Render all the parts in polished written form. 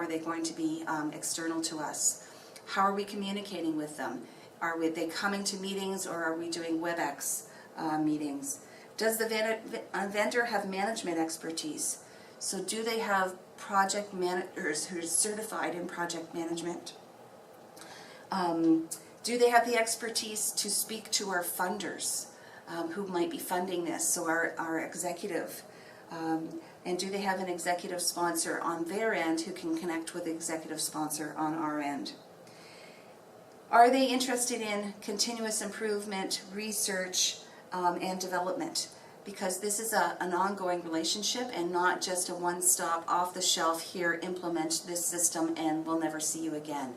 are they going to be external to us? How are we communicating with them? Are they coming to meetings, or are we doing WebEx meetings? Does the vendor have management expertise? So do they have project managers who are certified in project management? Do they have the expertise to speak to our funders who might be funding this, so our executive? And do they have an executive sponsor on their end who can connect with the executive sponsor on our end? Are they interested in continuous improvement, research, and development? Because this is an ongoing relationship and not just a one-stop, off-the-shelf, here, implement this system and we'll never see you again.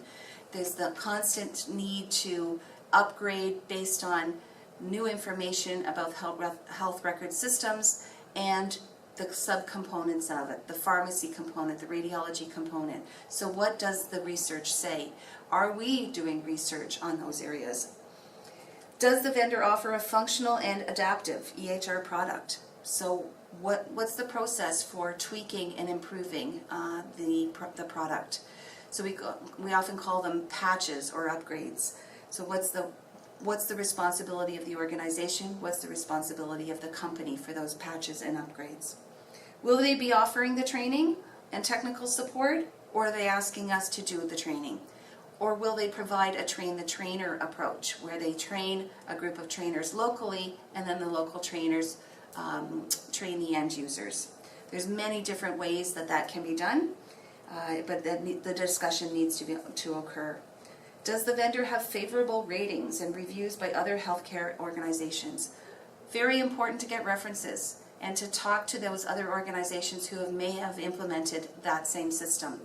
There's the constant need to upgrade based on new information about health record systems and the subcomponents of it, the pharmacy component, the radiology component. So what does the research say? Are we doing research on those areas? Does the vendor offer a functional and adaptive EHR product? So what's the process for tweaking and improving the product? So we often call them patches or upgrades. So what's the responsibility of the organization? What's the responsibility of the company for those patches and upgrades? Will they be offering the training and technical support, or are they asking us to do the training? Or will they provide a train-the-trainer approach, where they train a group of trainers locally, and then the local trainers train the end users? There's many different ways that can be done, but the discussion needs to occur. Does the vendor have favorable ratings and reviews by other healthcare organizations? Very important to get references and to talk to those other organizations who may have implemented that same system.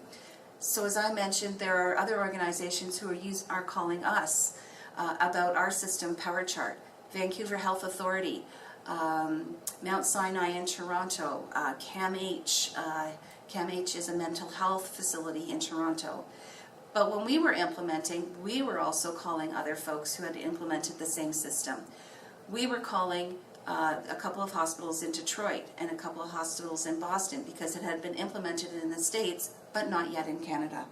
So as I mentioned, there are other organizations who are calling us about our system, PowerChart, Vancouver Health Authority, Mount Sinai in Toronto, CAMH. CAMH is a mental health facility in Toronto. But when we were implementing, we were also calling other folks who had implemented the same system. We were calling a couple of hospitals in Detroit and a couple of hospitals in Boston because it had been implemented in the States, but not yet in Canada.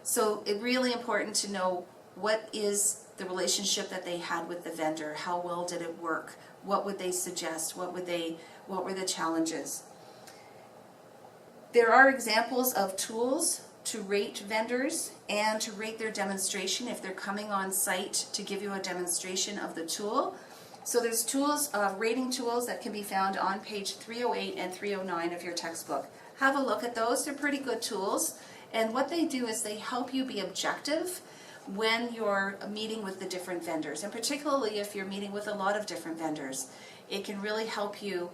So it's really important to know what is the relationship that they had with the vendor, how well did it work, what would they suggest, what were the challenges. There are examples of tools to rate vendors and to rate their demonstration if they're coming on site to give you a demonstration of the tool. So there's tools, rating tools that can be found on page 308 and 309 of your textbook. Have a look at those. They're pretty good tools. And what they do is they help you be objective when you're meeting with the different vendors. And particularly if you're meeting with a lot of different vendors, it can really help you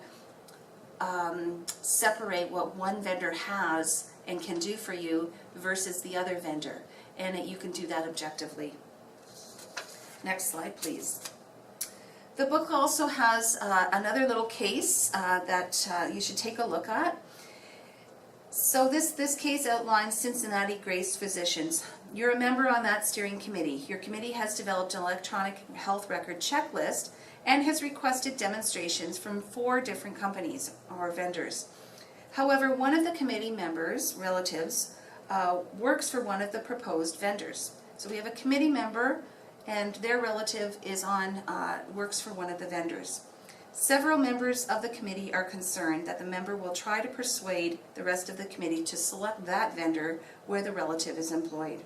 separate what one vendor has and can do for you versus the other vendor. And you can do that objectively. Next slide, please. The book also has another little case that you should take a look at. So this case outlines Cincinnati Grace Physicians. You're a member on that steering committee. Your committee has developed an electronic health record checklist and has requested demonstrations from 4 different companies or vendors. However, one of the committee members' relatives works for one of the proposed vendors. So we have a committee member and their relative is works for one of the vendors. Several members of the committee are concerned that the member will try to persuade the rest of the committee to select that vendor where the relative is employed.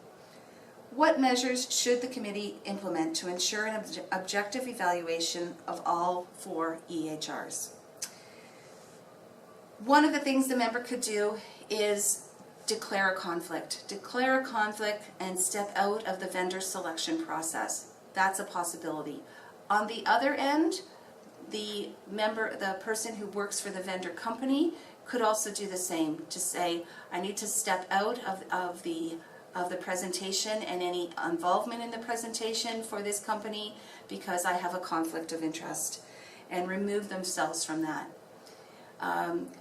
What measures should the committee implement to ensure an objective evaluation of all 4 EHRs? One of the things the member could do is declare a conflict. Declare a conflict and step out of the vendor selection process. That's a possibility. On the other end, the person who works for the vendor company could also do the same, to say, I need to step out of the presentation and any involvement in the presentation for this company because I have a conflict of interest, and remove themselves from that.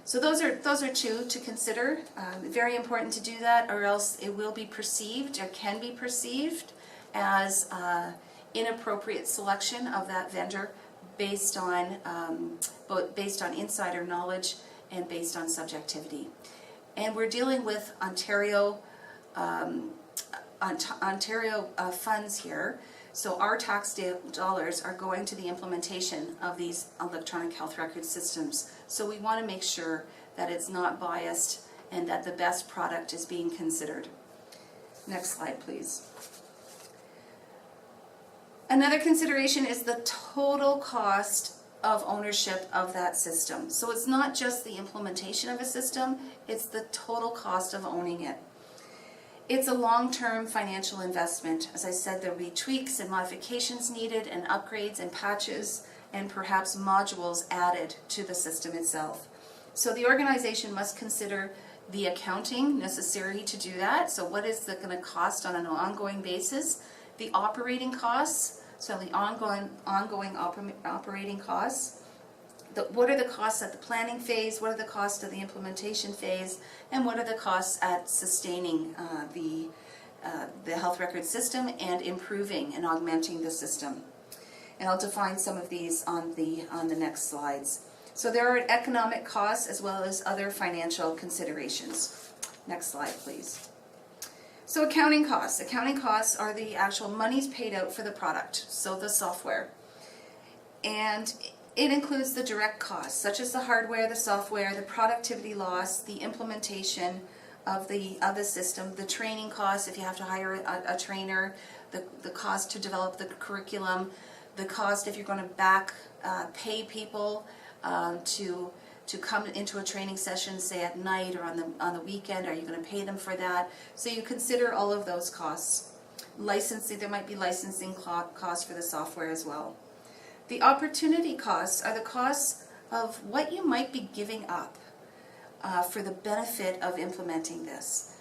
So those are 2 to consider. Very important to do that, or else it will be perceived or can be perceived as inappropriate selection of that vendor based on insider knowledge and based on subjectivity. And we're dealing with Ontario Ontario funds here. So our tax dollars are going to the implementation of these electronic health record systems. So we want to make sure that it's not biased and that the best product is being considered. Next slide, please. Another consideration is the total cost of ownership of that system. So it's not just the implementation of a system, it's the total cost of owning it. It's a long-term financial investment. As I said, there will be tweaks and modifications needed and upgrades and patches and perhaps modules added to the system itself. So the organization must consider the accounting necessary to do that. So what is it going to cost on an ongoing basis? The operating costs, so the ongoing operating costs. What are the costs at the planning phase? What are the costs of the implementation phase? And what are the costs at sustaining the health record system and improving and augmenting the system? And I'll define some of these on the next slides. So there are economic costs as well as other financial considerations. Next slide, please. So accounting costs. Accounting costs are the actual monies paid out for the product, so the software. And it includes the direct costs, such as the hardware, the software, the productivity loss, the implementation of the system, the training costs if you have to hire a trainer, the cost to develop the curriculum, the cost if you're going to pay people to come into a training session, say at night or on the weekend. Are you going to pay them for that? So you consider all of those costs. Licensing, there might be licensing costs for the software as well. The opportunity costs are the costs of what you might be giving up for the benefit of implementing this.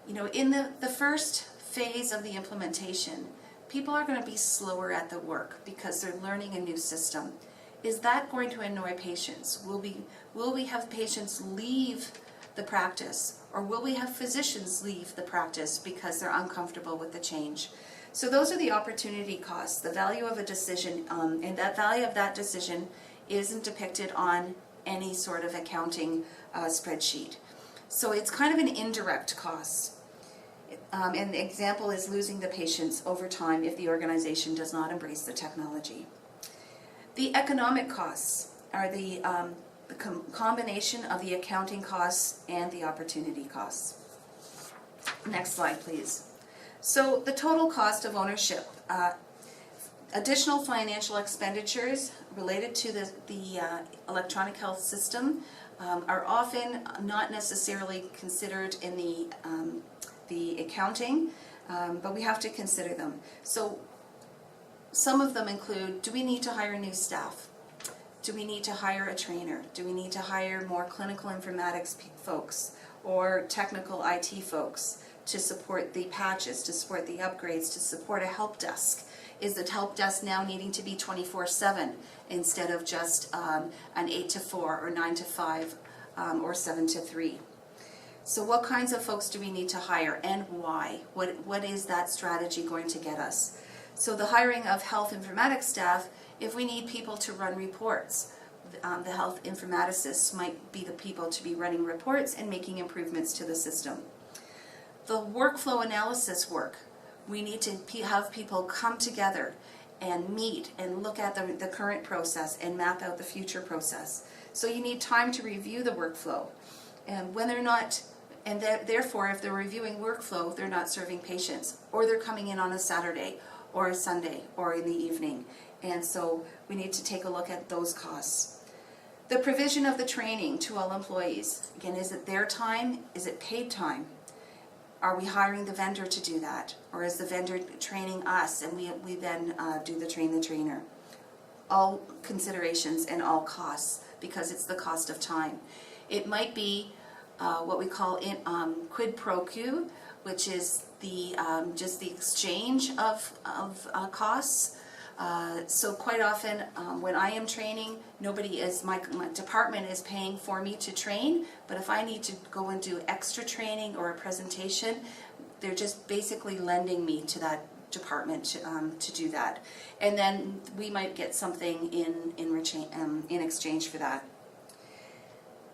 You know, in the first phase of the implementation, people are going to be slower at the work because they're learning a new system. Is that going to annoy patients? Will we have patients leave the practice, or will we have physicians leave the practice because they're uncomfortable with the change? So those are the opportunity costs, the value of a decision, and that value of that decision isn't depicted on any sort of accounting spreadsheet. So it's kind of an indirect cost. And the example is losing the patients over time if the organization does not embrace the technology. The economic costs are the combination of the accounting costs and the opportunity costs. Next slide, please. So the total cost of ownership, additional financial expenditures related to the electronic health system are often not necessarily considered in the accounting, but we have to consider them. So some of them include, do we need to hire new staff? Do we need to hire a trainer? Do we need to hire more clinical informatics folks or technical IT folks to support the patches, to support the upgrades, to support a help desk? Is the help desk now needing to be 24/7 instead of just an 8 to 4 or 9 to 5 or 7 to 3? So what kinds of folks do we need to hire and why? What is that strategy going to get us? So the hiring of health informatics staff, if we need people to run reports, the health informaticists might be the people to be running reports and making improvements to the system. The workflow analysis work, we need to have people come together and meet and look at the current process and map out the future process. So you need time to review the workflow. And when they're not, and therefore if they're reviewing workflow, they're not serving patients, or they're coming in on a Saturday or a Sunday or in the evening. And so we need to take a look at those costs. The provision of the training to all employees. Again, is it their time? Is it paid time? Are we hiring the vendor to do that? Or is the vendor training us and we then do the train the trainer? All considerations and all costs, because it's the cost of time. It might be what we call quid pro quo, which is the just the exchange of costs. So quite often when I am training, my department is paying for me to train, but if I need to go and do extra training or a presentation, they're just basically lending me to that department to do that. And then we might get something in exchange for that.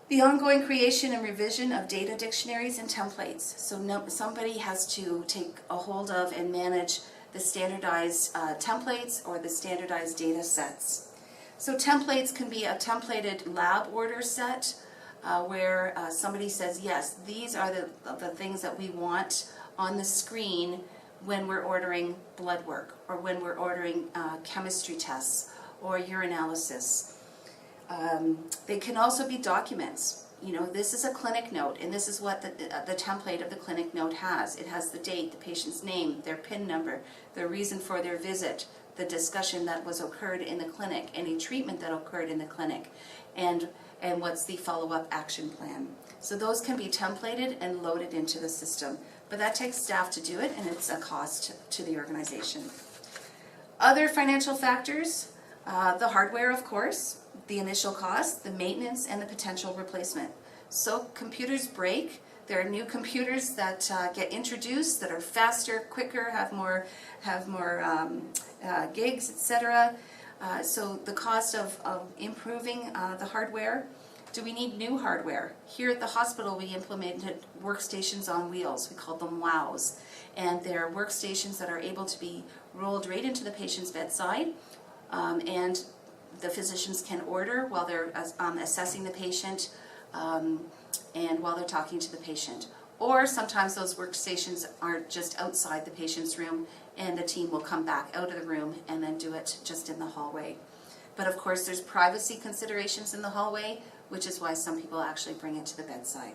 The ongoing creation and revision of data dictionaries and templates. So somebody has to take a hold of and manage the standardized templates or the standardized data sets. So templates can be a templated lab order set where somebody says, yes, these are the things that we want on the screen when we're ordering blood work or when we're ordering chemistry tests or urinalysis. They can also be documents. You know, this is a clinic note, and this is what the template of the clinic note has. It has the date, the patient's name, their PIN number, the reason for their visit, the discussion that was occurred in the clinic, any treatment that occurred in the clinic, and what's the follow-up action plan. So those can be templated and loaded into the system, but that takes staff to do it, and it's a cost to the organization. Other financial factors, the hardware, of course, the initial cost, the maintenance, and the potential replacement. So computers break. There are new computers that get introduced that are faster, quicker, have more gigs, etc. So the cost of improving the hardware. Do we need new hardware? Here at the hospital we implemented workstations on wheels. We called them WOWs. And they're workstations that are able to be rolled right into the patient's bedside, and the physicians can order while they're assessing the patient and while they're talking to the patient. Or sometimes those workstations are just outside the patient's room and the team will come back out of the room and then do it just in the hallway. But of course there's privacy considerations in the hallway, which is why some people actually bring it to the bedside.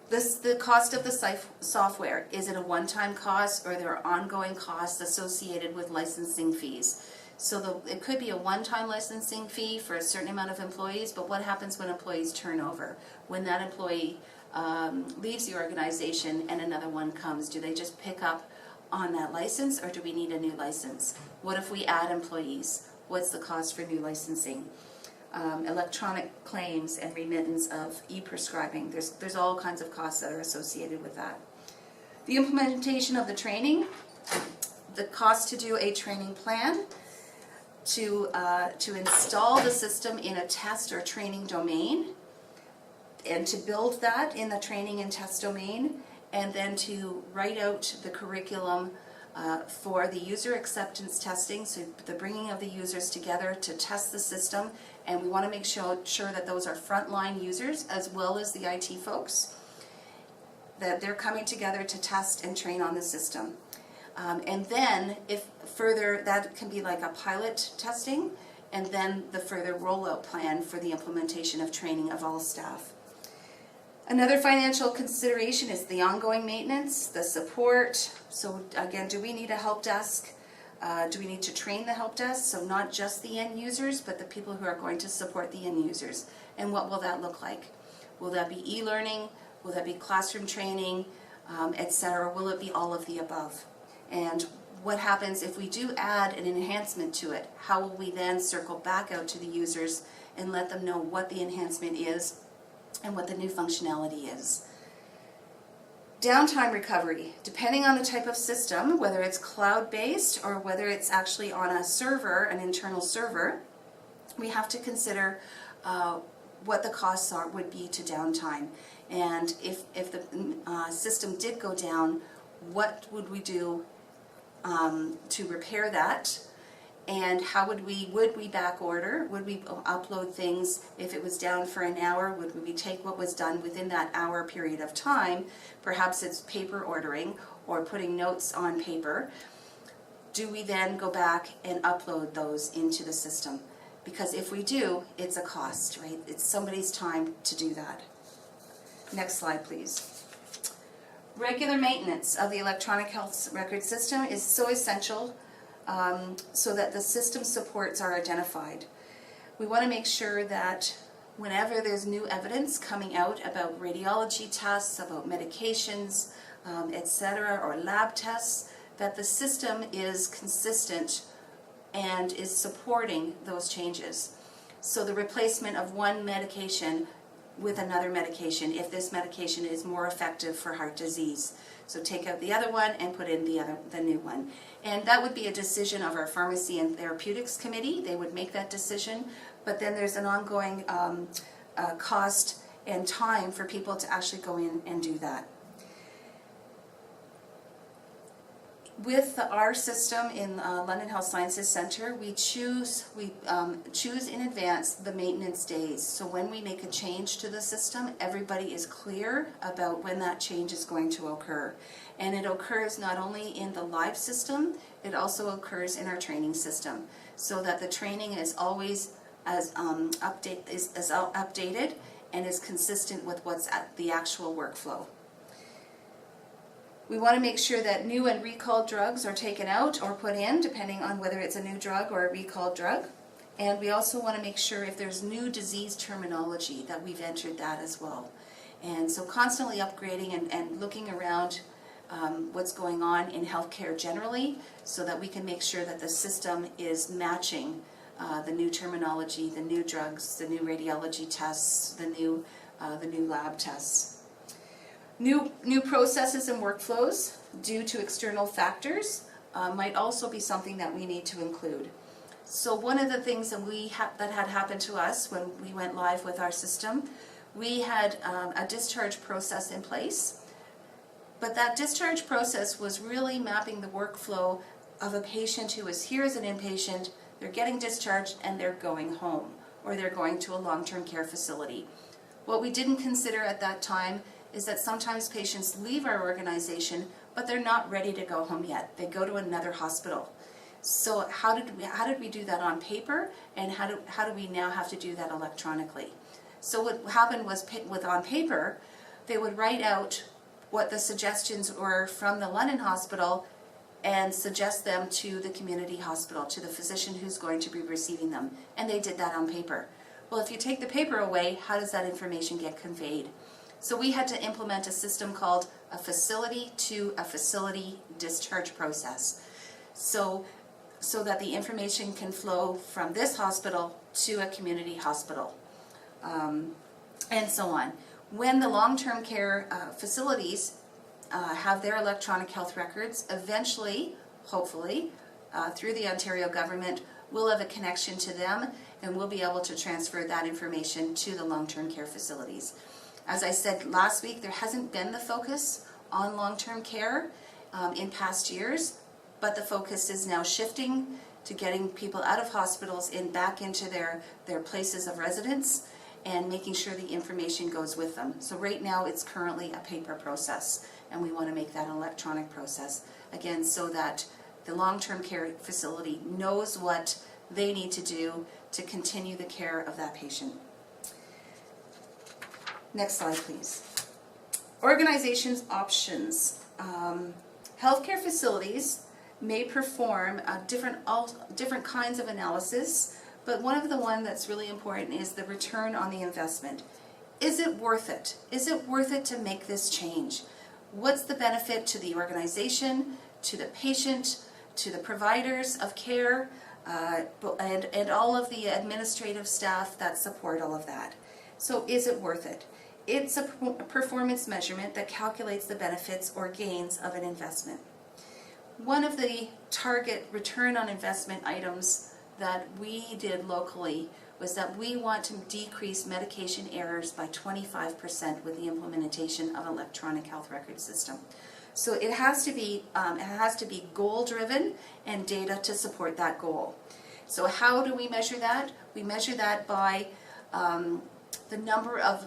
The cost of the software, is it a one-time cost or there are ongoing costs associated with licensing fees? So it could be a one-time licensing fee for a certain amount of employees, but what happens when employees turn over? When that employee leaves the organization and another one comes, do they just pick up on that license or do we need a new license? What if we add employees? What's the cost for new licensing? Electronic claims and remittance of e-prescribing. There's all kinds of costs that are associated with that. The implementation of the training, the cost to do a training plan, to install the system in a test or training domain, and to build that in the training and test domain, and then to write out the curriculum for the user acceptance testing, so the bringing of the users together to test the system, and we want to make sure that those are frontline users as well as the IT folks, that they're coming together to test and train on the system. And then, if further, that can be like a pilot testing, and then the further rollout plan for the implementation of training of all staff. Another financial consideration is the ongoing maintenance, the support. So again, do we need a help desk? Do we need to train the help desk? So not just the end users, but the people who are going to support the end users. And what will that look like? Will that be e-learning? Will that be classroom training, etc.? Will it be all of the above? And what happens if we do add an enhancement to it? How will we then circle back out to the users and let them know what the enhancement is and what the new functionality is? Downtime recovery, depending on the type of system, whether it's cloud-based or whether it's actually on a server, an internal server, we have to consider what the costs would be to downtime. And if the system did go down, what would we do to repair that? And how would we back order? Would we upload things if it was down for an hour? Would we take what was done within that hour period of time? Perhaps it's paper ordering or putting notes on paper. Do we then go back and upload those into the system? Because if we do, it's a cost, right? It's somebody's time to do that. Next slide, please. Regular maintenance of the electronic health record system is so essential so that the system supports are identified. We want to make sure that whenever there's new evidence coming out about radiology tests, about medications, etc., or lab tests, that the system is consistent and is supporting those changes. So the replacement of one medication with another medication, if this medication is more effective for heart disease. So take out the other one and put in the new one. And that would be a decision of our Pharmacy and Therapeutics Committee. They would make that decision, but then there's an ongoing cost and time for people to actually go in and do that. With our system in London Health Sciences Centre, we choose in advance the maintenance days. So when we make a change to the system, everybody is clear about when that change is going to occur. And it occurs not only in the live system, it also occurs in our training system, so that the training is always updated and is consistent with what's at the actual workflow. We want to make sure that new and recalled drugs are taken out or put in, depending on whether it's a new drug or a recalled drug. And we also want to make sure if there's new disease terminology that we've entered that as well. And so constantly upgrading and looking around what's going on in healthcare generally, so that we can make sure that the system is matching the new terminology, the new drugs, the new radiology tests, the new lab tests. New processes and workflows due to external factors might also be something that we need to include. So one of the things that that had happened to us when we went live with our system, we had a discharge process in place, but that discharge process was really mapping the workflow of a patient who is here as an inpatient, they're getting discharged and they're going home, or they're going to a long-term care facility. What we didn't consider at that time is that sometimes patients leave our organization, but they're not ready to go home yet. They go to another hospital. So how did we do that on paper, and how do we now have to do that electronically? So what happened was, on paper, they would write out what the suggestions were from the London hospital and suggest them to the community hospital, to the physician who's going to be receiving them. And they did that on paper. Well, if you take the paper away, how does that information get conveyed? So we had to implement a system called a facility to a facility discharge process. So that the information can flow from this hospital to a community hospital, and so on. When the long-term care facilities have their electronic health records, eventually, hopefully, through the Ontario government, we'll have a connection to them, and we'll be able to transfer that information to the long-term care facilities. As I said last week, there hasn't been the focus on long-term care in past years, but the focus is now shifting to getting people out of hospitals and back into their places of residence, and making sure the information goes with them. So right now it's currently a paper process, and we want to make that an electronic process, again, so that the long-term care facility knows what they need to do to continue the care of that patient. Next slide, please. Organizations options. Healthcare facilities may perform different kinds of analysis, but one of the one that's really important is the return on the investment. Is it worth it? Is it worth it to make this change? What's the benefit to the organization, to the patient, to the providers of care, and all of the administrative staff that support all of that? So is it worth it? It's a performance measurement that calculates the benefits or gains of an investment. One of the target return on investment items that we did locally was that we want to decrease medication errors by 25% with the implementation of electronic health record system. So it has to be goal driven and data to support that goal. So how do we measure that? We measure that by the number of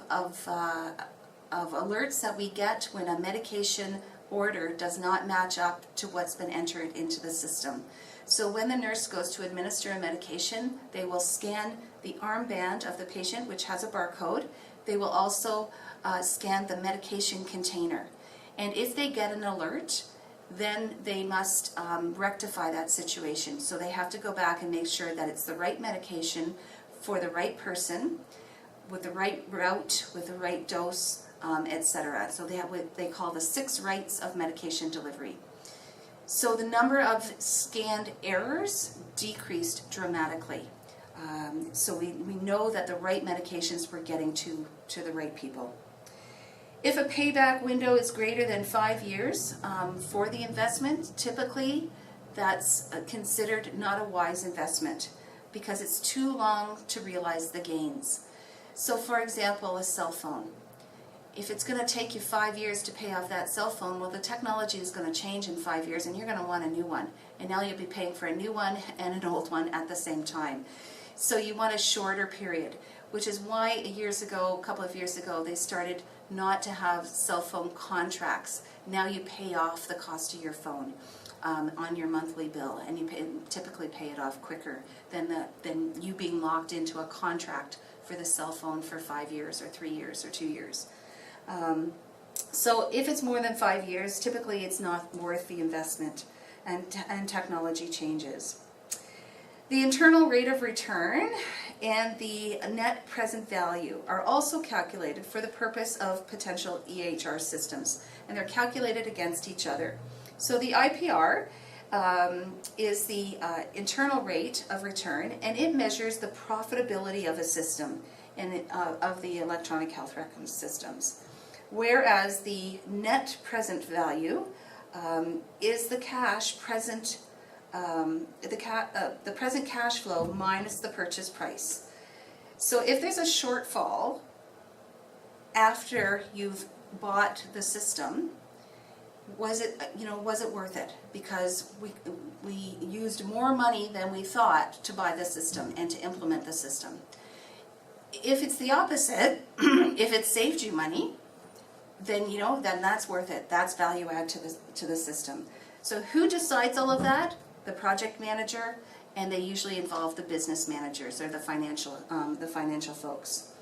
alerts that we get when a medication order does not match up to what's been entered into the system. So when the nurse goes to administer a medication, they will scan the armband of the patient, which has a barcode. They will also scan the medication container. And if they get an alert, then they must rectify that situation. So they have to go back and make sure that it's the right medication for the right person, with the right route, with the right dose, etc. So they have what they call the 6 rights of medication delivery. So the number of scanned errors decreased dramatically. So we know that the right medications were getting to the right people. If a payback window is greater than 5 years for the investment, typically that's considered not a wise investment because it's too long to realize the gains. So for example, a cell phone. If it's going to take you 5 years to pay off that cell phone, well, the technology is going to change in 5 years and you're going to want a new one. And now you'll be paying for a new one and an old one at the same time. So you want a shorter period, which is why a couple of years ago, they started not to have cell phone contracts. Now you pay off the cost of your phone on your monthly bill, and you typically pay it off quicker than you being locked into a contract for the cell phone for 5 years or 3 years or 2 years. So if it's more than 5 years, typically it's not worth the investment, and technology changes. The internal rate of return and the net present value are also calculated for the purpose of potential EHR systems, and they're calculated against each other. So the IPR is the internal rate of return, and it measures the profitability of a system and of the electronic health record systems. Whereas the net present value is the cash present, the present cash flow minus the purchase price. So if there's a shortfall after you've bought the system, was it worth it? Because we used more money than we thought to buy the system and to implement the system. If it's the opposite, if it saved you money, then that's worth it. That's value add to the system. So who decides all of that? The project manager, and they usually involve the business managers or the financial folks.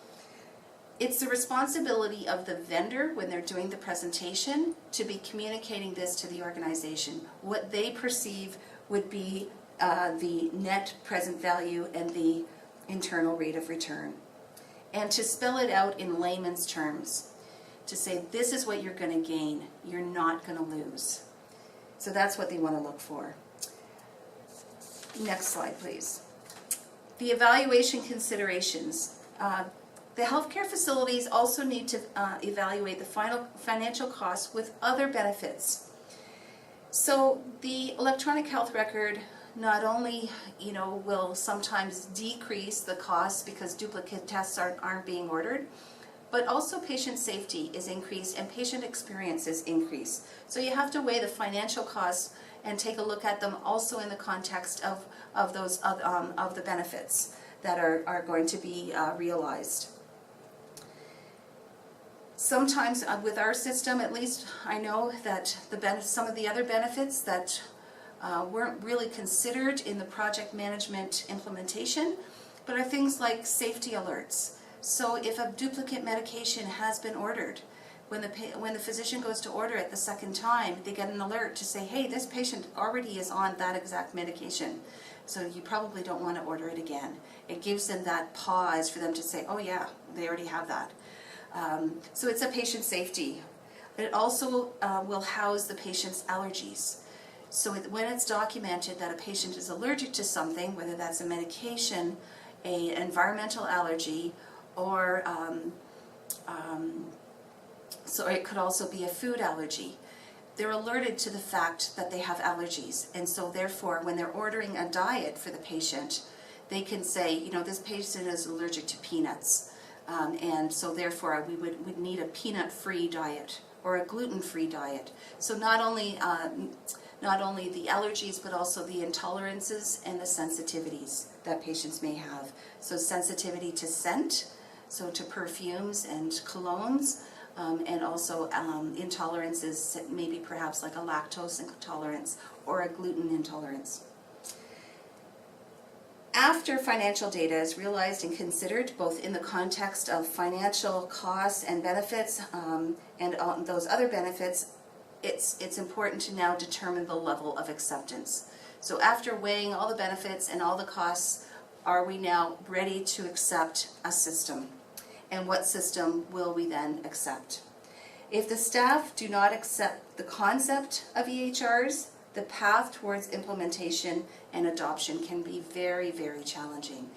It's the responsibility of the vendor when they're doing the presentation to be communicating this to the organization. What they perceive would be the net present value and the internal rate of return. And to spell it out in layman's terms, to say this is what you're going to gain, you're not going to lose. So that's what they want to look for. Next slide, please. The evaluation considerations. The healthcare facilities also need to evaluate the final financial costs with other benefits. So the electronic health record not only will sometimes decrease the costs because duplicate tests aren't being ordered, but also patient safety is increased and patient experience is increased. So you have to weigh the financial costs and take a look at them also in the context of the benefits that are going to be realized. Sometimes with our system, at least I know that some of the other benefits that weren't really considered in the project management implementation, but are things like safety alerts. So if a duplicate medication has been ordered, when the physician goes to order it the second time, they get an alert to say, hey, this patient already is on that exact medication, so you probably don't want to order it again. It gives them that pause for them to say, oh yeah, they already have that. So it's a patient safety. It also will house the patient's allergies. So when it's documented that a patient is allergic to something, whether that's a medication, an environmental allergy, or so it could also be a food allergy, they're alerted to the fact that they have allergies. And so therefore, when they're ordering a diet for the patient, they can say, this patient is allergic to peanuts. And so therefore, we would need a peanut-free diet or a gluten-free diet. So not only the allergies, but also the intolerances and the sensitivities that patients may have. So sensitivity to scent, so to perfumes and colognes, and also intolerances, maybe perhaps like a lactose intolerance or a gluten intolerance. After financial data is realized and considered, both in the context of financial costs and benefits and those other benefits, it's important to now determine the level of acceptance. So after weighing all the benefits and all the costs, are we now ready to accept a system? And what system will we then accept? If the staff do not accept the concept of EHRs, the path towards implementation and adoption can be very, very challenging.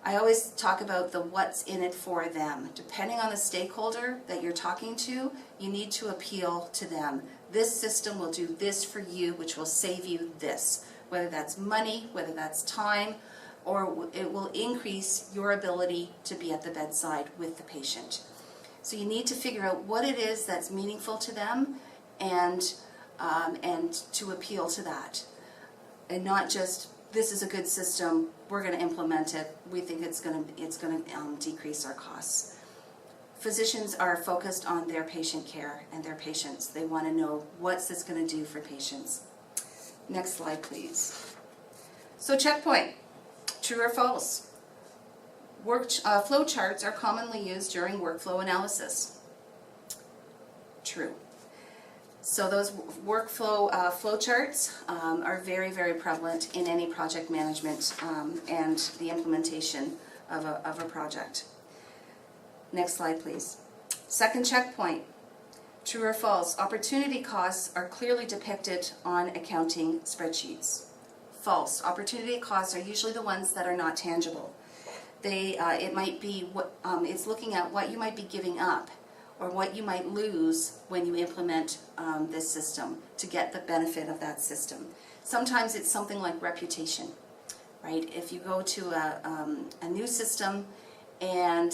I always talk about the what's in it for them. Depending on the stakeholder that you're talking to, you need to appeal to them. This system will do this for you, which will save you this. Whether that's money, whether that's time, or it will increase your ability to be at the bedside with the patient. So you need to figure out what it is that's meaningful to them, and to appeal to that, and not just, this is a good system, we're going to implement it, we think it's going to decrease our costs. Physicians are focused on their patient care and their patients. They want to know, what's this going to do for patients? Next slide, please. So checkpoint, true or false? Flow charts are commonly used during workflow analysis. True. So those workflow flow charts are very, very prevalent in any project management and the implementation of a project. Next slide, please. Second checkpoint, true or false? Opportunity costs are clearly depicted on accounting spreadsheets. False. Opportunity costs are usually the ones that are not tangible. It might be it's looking at what you might be giving up, or what you might lose when you implement this system to get the benefit of that system. Sometimes it's something like reputation, right? If you go to a new system and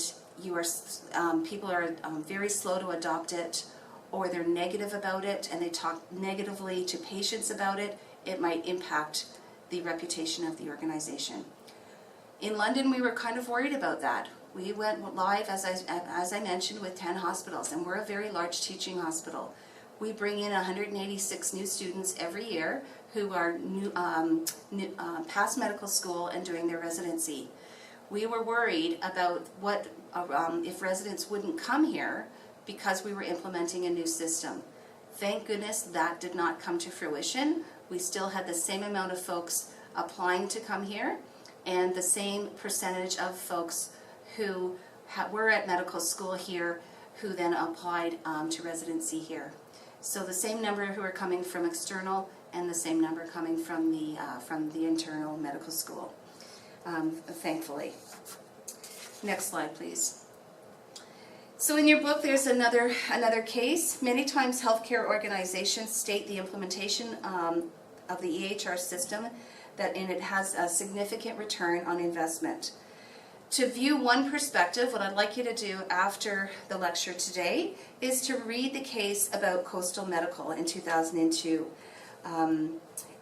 people are very slow to adopt it, or they're negative about it and they talk negatively to patients about it, it might impact the reputation of the organization. In London, we were kind of worried about that. We went live, as I mentioned, with 10 hospitals, and we're a very large teaching hospital. We bring in 186 new students every year who are past medical school and doing their residency. We were worried about what if residents wouldn't come here because we were implementing a new system. Thank goodness that did not come to fruition. We still had the same amount of folks applying to come here, and the same percentage of folks who were at medical school here who then applied to residency here. So the same number who are coming from external and the same number coming from the internal medical school, thankfully. Next slide, please. So in your book there's another case. Many times healthcare organizations state the implementation of the EHR system and it has a significant return on investment. To view one perspective, what I'd like you to do after the lecture today is to read the case about Coastal Medical in 2002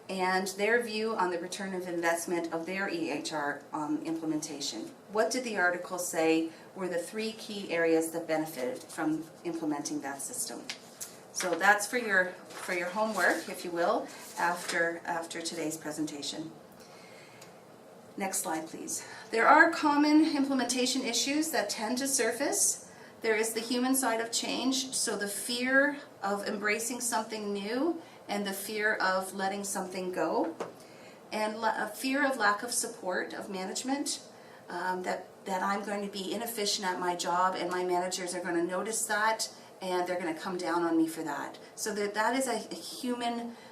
and their view on the return of investment of their EHR implementation. What did the article say were the 3 key areas that benefited from implementing that system? So that's for your homework, if you will, after today's presentation. Next slide, please. There are common implementation issues that tend to surface. There is the human side of change, so the fear of embracing something new and the fear of letting something go, and a fear of lack of support of management, that I'm going to be inefficient at my job and my managers are going to notice that and they're going to come down on me for that. So that is a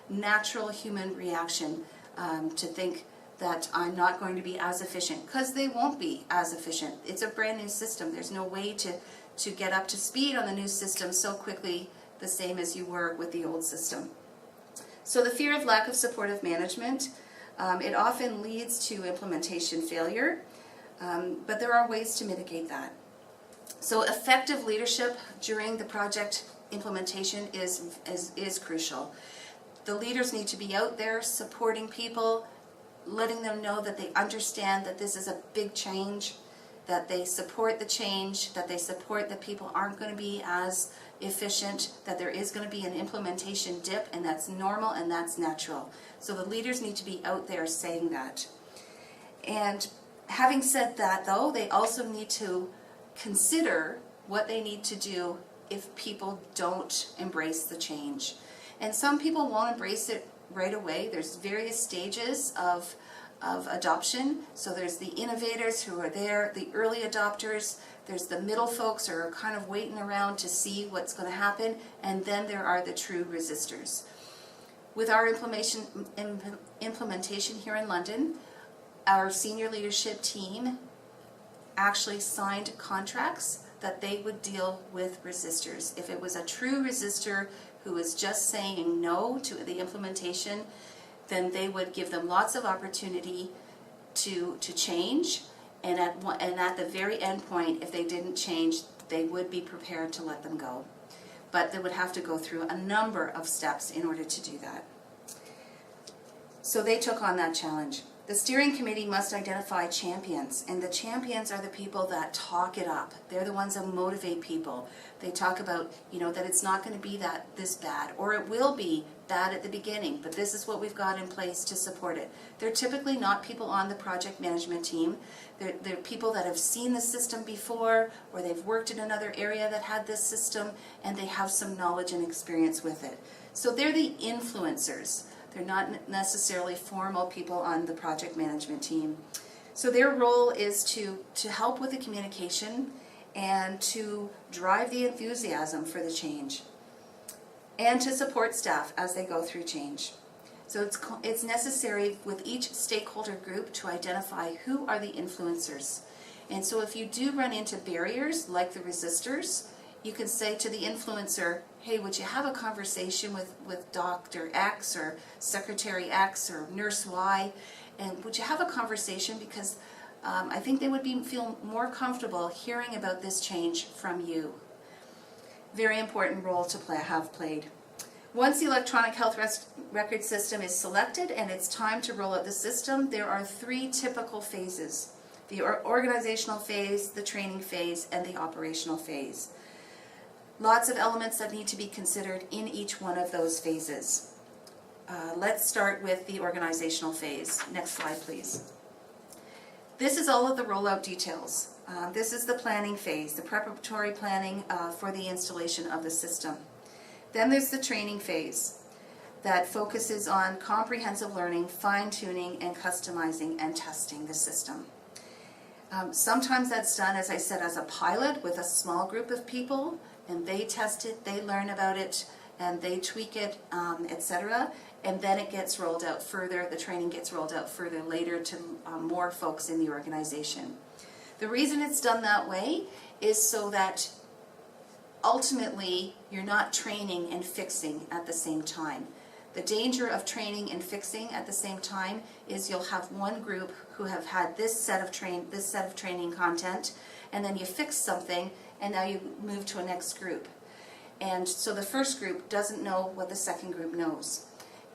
natural human reaction to think that I'm not going to be as efficient, because they won't be as efficient. It's a brand new system. There's no way to get up to speed on the new system so quickly, the same as you were with the old system. So the fear of lack of supportive management, it often leads to implementation failure, but there are ways to mitigate that. So effective leadership during the project implementation is crucial. The leaders need to be out there supporting people, letting them know that they understand that this is a big change, that they support the change, that they support that people aren't going to be as efficient, that there is going to be an implementation dip, and that's normal and that's natural. So the leaders need to be out there saying that. And having said that, though, they also need to consider what they need to do if people don't embrace the change. And some people won't embrace it right away. There's various stages of adoption. So there's the innovators who are there, the early adopters, there's the middle folks who are kind of waiting around to see what's going to happen, and then there are the true resistors. With our implementation here in London, our senior leadership team actually signed contracts that they would deal with resistors. If it was a true resistor who was just saying no to the implementation, then they would give them lots of opportunity to change, and at the very end point, if they didn't change, they would be prepared to let them go. But they would have to go through a number of steps in order to do that. So they took on that challenge. The steering committee must identify champions, and the champions are the people that talk it up. They're the ones that motivate people. They talk about, that it's not going to be this bad, or it will be bad at the beginning, but this is what we've got in place to support it. They're typically not people on the project management team. They're people that have seen the system before, or they've worked in another area that had this system, and they have some knowledge and experience with it. So they're the influencers. They're not necessarily formal people on the project management team. So their role is to help with the communication and to drive the enthusiasm for the change and to support staff as they go through change. So it's necessary with each stakeholder group to identify who are the influencers. And so if you do run into barriers like the resistors, you can say to the influencer, hey, would you have a conversation with Dr. X or Secretary X or Nurse Y, and would you have a conversation, because I think they would feel more comfortable hearing about this change from you. Very important role to have played. Once the electronic health record system is selected and it's time to roll out the system, there are 3 typical phases: the organizational phase, the training phase, and the operational phase. Lots of elements that need to be considered in each one of those phases. Let's start with the organizational phase. Next slide, please. This is all of the rollout details. This is the planning phase, the preparatory planning for the installation of the system. Then there's the training phase that focuses on comprehensive learning, fine-tuning, and customizing and testing the system. Sometimes that's done, as I said, as a pilot with a small group of people, and they test it, they learn about it, and they tweak it, etc. And then it gets rolled out further, the training gets rolled out further later to more folks in the organization. The reason it's done that way is so that ultimately you're not training and fixing at the same time. The danger of training and fixing at the same time is you'll have one group who have had this set of training content, and then you fix something, and now you move to a next group. And so the first group doesn't know what the second group knows.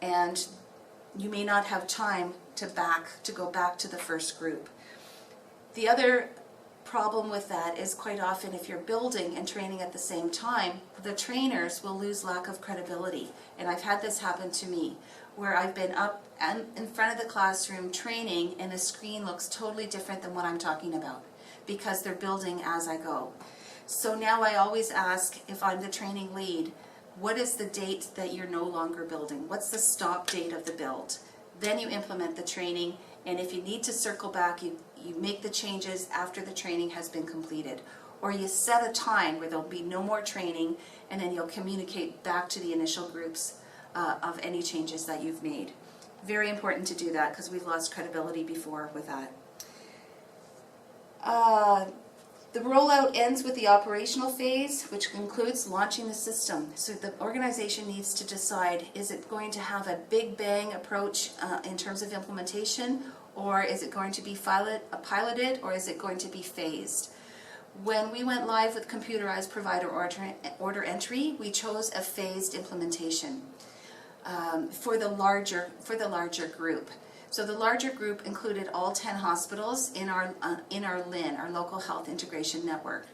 And you may not have time to go back to the first group. The other problem with that is quite often if you're building and training at the same time, the trainers will lose lack of credibility. And I've had this happen to me, where I've been up and in front of the classroom training and the screen looks totally different than what I'm talking about, because they're building as I go. So now I always ask, if I'm the training lead, what is the date that you're no longer building? What's the stop date of the build? Then you implement the training, and if you need to circle back, you make the changes after the training has been completed. Or you set a time where there'll be no more training, and then you'll communicate back to the initial groups of any changes that you've made. Very important to do that, because we've lost credibility before with that. The rollout ends with the operational phase, which includes launching the system. So the organization needs to decide, is it going to have a big bang approach in terms of implementation, or is it going to be piloted, or is it going to be phased? When we went live with computerized provider order entry, we chose a phased implementation for the larger group. So the larger group included all 10 hospitals in our LIN, our Local Health Integration Network.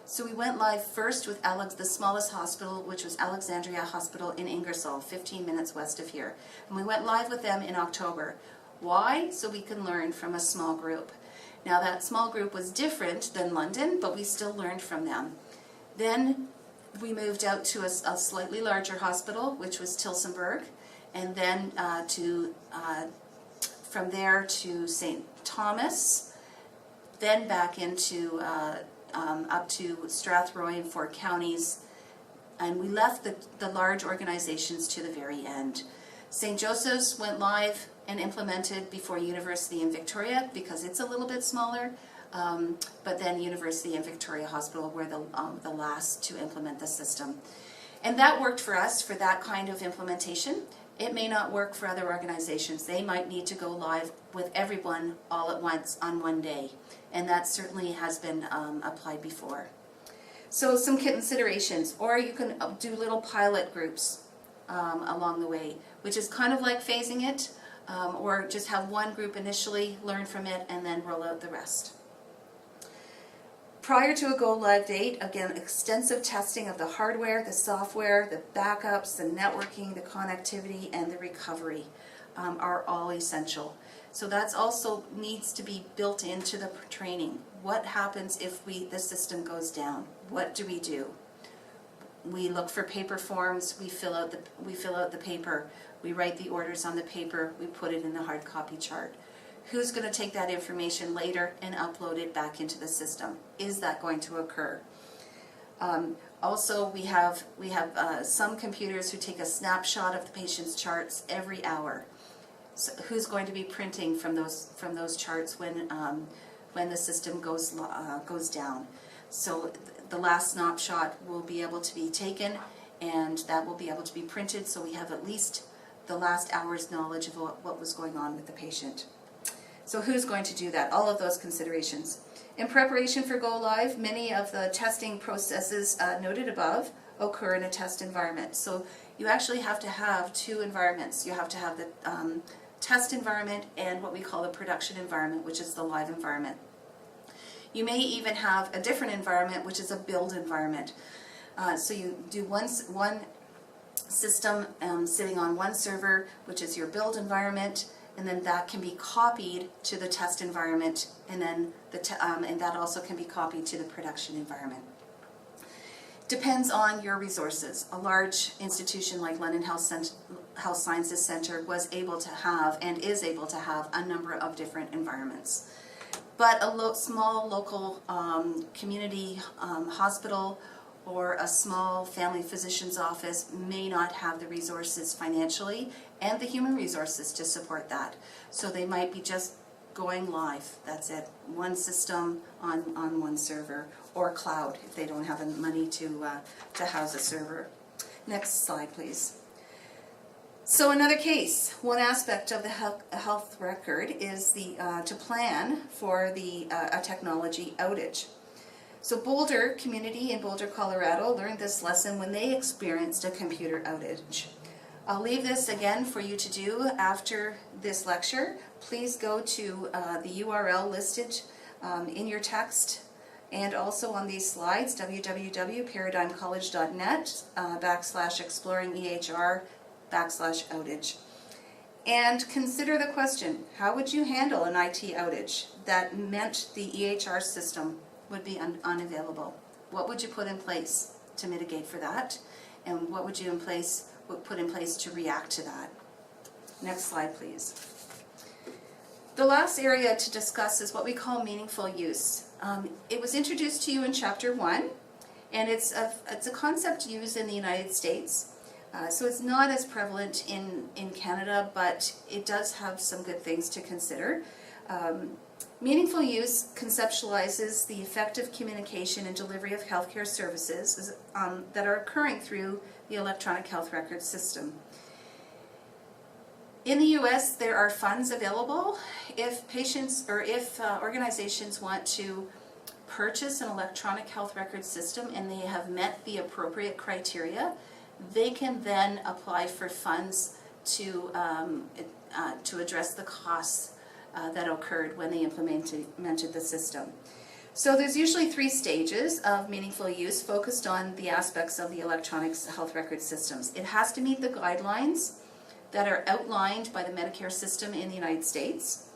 So we went live first with the smallest hospital, which was Alexandria Hospital in Ingersoll, 15 minutes west of here. And we went live with them in October. Why? So we can learn from a small group. Now that small group was different than London, but we still learned from them. Then we moved out to a slightly larger hospital, which was Tillsonburg, and then from there to St. Thomas, then back into up to Strathroy and Fort Counties, and we left the large organizations to the very end. St. Joseph's went live and implemented before University in Victoria, because it's a little bit smaller, but then University in Victoria Hospital were the last to implement the system. And that worked for us for that kind of implementation, It may not work for other organizations. They might need to go live with everyone all at once on one day, and that certainly has been applied before. So some considerations, or you can do little pilot groups along the way, which is kind of like phasing it, or just have one group initially learn from it and then roll out the rest. Prior to a go-live date, again, extensive testing of the hardware, the software, the backups, the networking, the connectivity, and the recovery are all essential. So that's also needs to be built into the training. What happens if the system goes down? What do we do? We look for paper forms. We fill out the paper. We write the orders on the paper. We put it in the hard copy chart. Who's going to take that information later and upload it back into the system? Is that going to occur? Also, we have some computers who take a snapshot of the patient's charts every hour. So who's going to be printing from those charts when the system goes down? So the last snapshot will be able to be taken, and that will be able to be printed. So we have at least the last hour's knowledge of what was going on with the patient. So who's going to do that? All of those considerations. In preparation for go live, many of the testing processes noted above occur in a test environment. So you actually have to have two environments. You have to have the test environment and what we call the production environment, which is the live environment. You may even have a different environment, which is a build environment. So you do one system sitting on one server, which is your build environment, and then that can be copied to the test environment, and then and that also can be copied to the production environment. Depends on your resources. A large institution like London Health Sciences Centre was able to have and is able to have a number of different environments. But a small local community hospital or a small family physician's office may not have the resources financially and the human resources to support that. So they might be just going live, that's it. One system on one server, or cloud if they don't have the money to house a server. Next slide, please. So another case, one aspect of the health record is to plan for a technology outage. So Boulder community in Boulder, Colorado learned this lesson when they experienced a computer outage. I'll leave this again for you to do after this lecture. Please go to the URL listed in your text and also on these slides, www.paradigmcollege.net /exploring-EHR/outage. And consider the question, how would you handle an IT outage that meant the EHR system would be unavailable? What would you put in place to mitigate for that? And what would you put in place to react to that? Next slide, please. The last area to discuss is what we call meaningful use. It was introduced to you in Chapter 1, and it's a concept used in the United States. So it's not as prevalent in Canada, but it does have some good things to consider. Meaningful use conceptualizes the effective communication and delivery of healthcare services that are occurring through the electronic health record system. In the U.S., there are funds available if patients or if organizations want to purchase an electronic health record system and they have met the appropriate criteria. They can then apply for funds to address the costs that occurred when they implemented the system. So there's usually 3 stages of meaningful use focused on the aspects of the electronic health record systems. It has to meet the guidelines that are outlined by the Medicare system in the United States.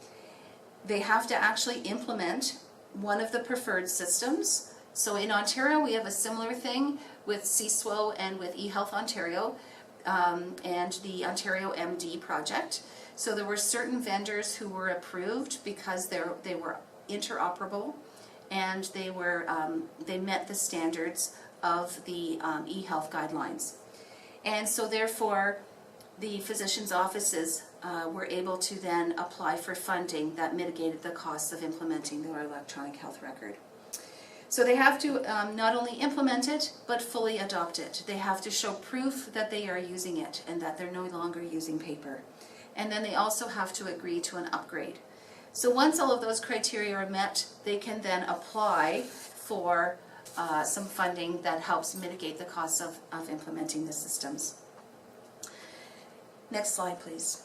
They have to actually implement one of the preferred systems. So in Ontario, we have a similar thing with CSWO and with eHealth Ontario and the Ontario MD project. So there were certain vendors who were approved because they were interoperable and they met the standards of the eHealth guidelines. And so therefore, the physicians' offices were able to then apply for funding that mitigated the costs of implementing their electronic health record. So they have to not only implement it, but fully adopt it. They have to show proof that they are using it and that they're no longer using paper. And then they also have to agree to an upgrade. So once all of those criteria are met, they can then apply for some funding that helps mitigate the costs of implementing the systems. Next slide, please.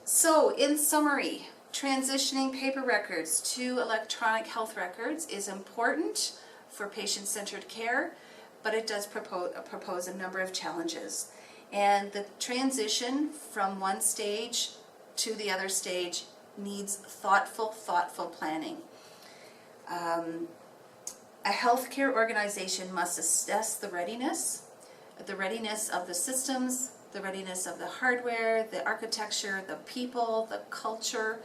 So in summary, transitioning paper records to electronic health records is important for patient-centered care, but it does propose a number of challenges. And the transition from one stage to the other stage needs thoughtful planning. A healthcare organization must assess the readiness of the systems, the readiness of the hardware, the architecture, the people, the culture,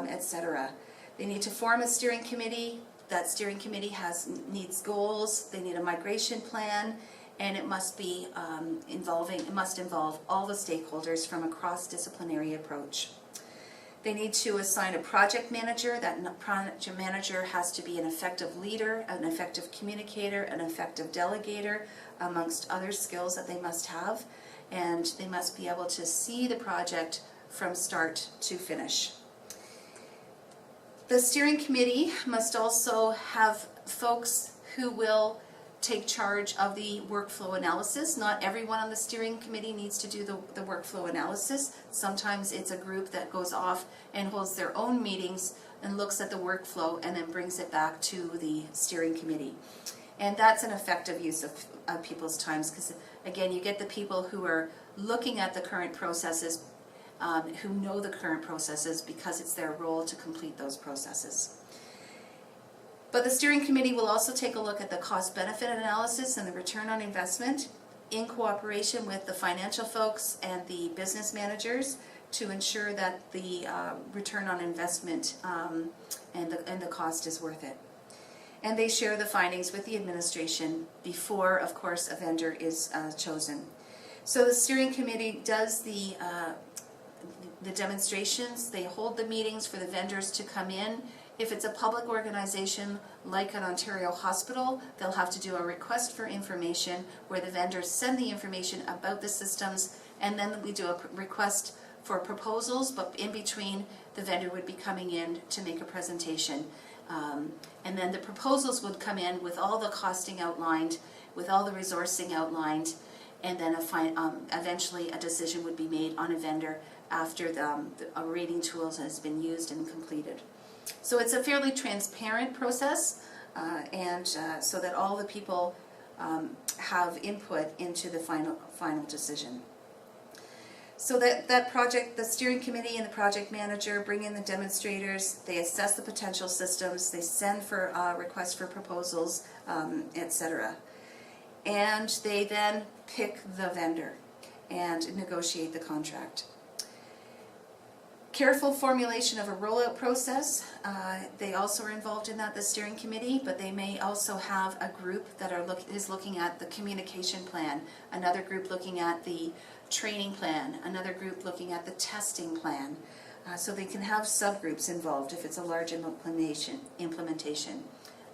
etc. They need to form a steering committee. That steering committee needs goals. They need a migration plan, and it must be involve all the stakeholders from a cross-disciplinary approach. They need to assign a project manager. That project manager has to be an effective leader, an effective communicator, an effective delegator, amongst other skills that they must have. And they must be able to see the project from start to finish. The steering committee must also have folks who will take charge of the workflow analysis. Not everyone on the steering committee needs to do the workflow analysis. Sometimes it's a group that goes off and holds their own meetings and looks at the workflow and then brings it back to the steering committee. And that's an effective use of people's times, because again, you get the people who are looking at the current processes, who know the current processes because it's their role to complete those processes. But the steering committee will also take a look at the cost-benefit analysis and the return on investment in cooperation with the financial folks and the business managers to ensure that the return on investment and the cost is worth it. And they share the findings with the administration before, of course, a vendor is chosen. So the steering committee does the demonstrations. They hold the meetings for the vendors to come in. If it's a public organization like an Ontario hospital, they'll have to do a request for information where the vendors send the information about the systems, and then we do a request for proposals, but in between the vendor would be coming in to make a presentation. And then the proposals would come in with all the costing outlined, with all the resourcing outlined, and then eventually a decision would be made on a vendor after a rating tool has been used and completed. So it's a fairly transparent process, so that all the people have input into the final decision. So that project, the steering committee and the project manager bring in the demonstrators, they assess the potential systems, they send for requests for proposals, etc. And they then pick the vendor and negotiate the contract. Careful formulation of a rollout process. They also are involved in that, the steering committee, but they may also have a group that is looking at the communication plan, another group looking at the training plan, another group looking at the testing plan. So they can have subgroups involved if it's a large implementation.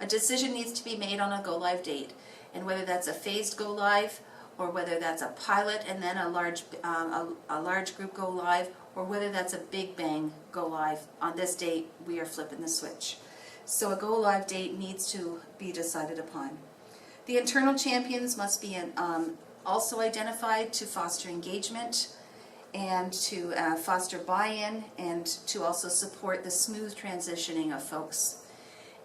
A decision needs to be made on a go-live date, and whether that's a phased go-live, or whether that's a pilot and then a large group go live, or whether that's a big bang go live. On this date, we are flipping the switch. So a go live date needs to be decided upon. The internal champions must be also identified to foster engagement and to foster buy-in and to also support the smooth transitioning of folks.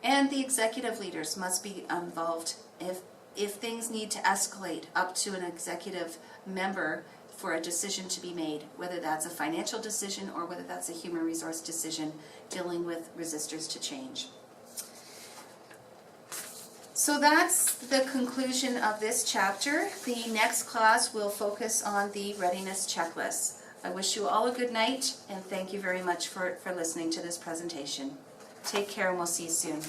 And the executive leaders must be involved if things need to escalate up to an executive member for a decision to be made, whether that's a financial decision or whether that's a human resource decision dealing with resistors to change. So that's the conclusion of this chapter. The next class will focus on the readiness checklist. I wish you all a good night, and thank you very much for listening to this presentation. Take care, and we'll see you soon.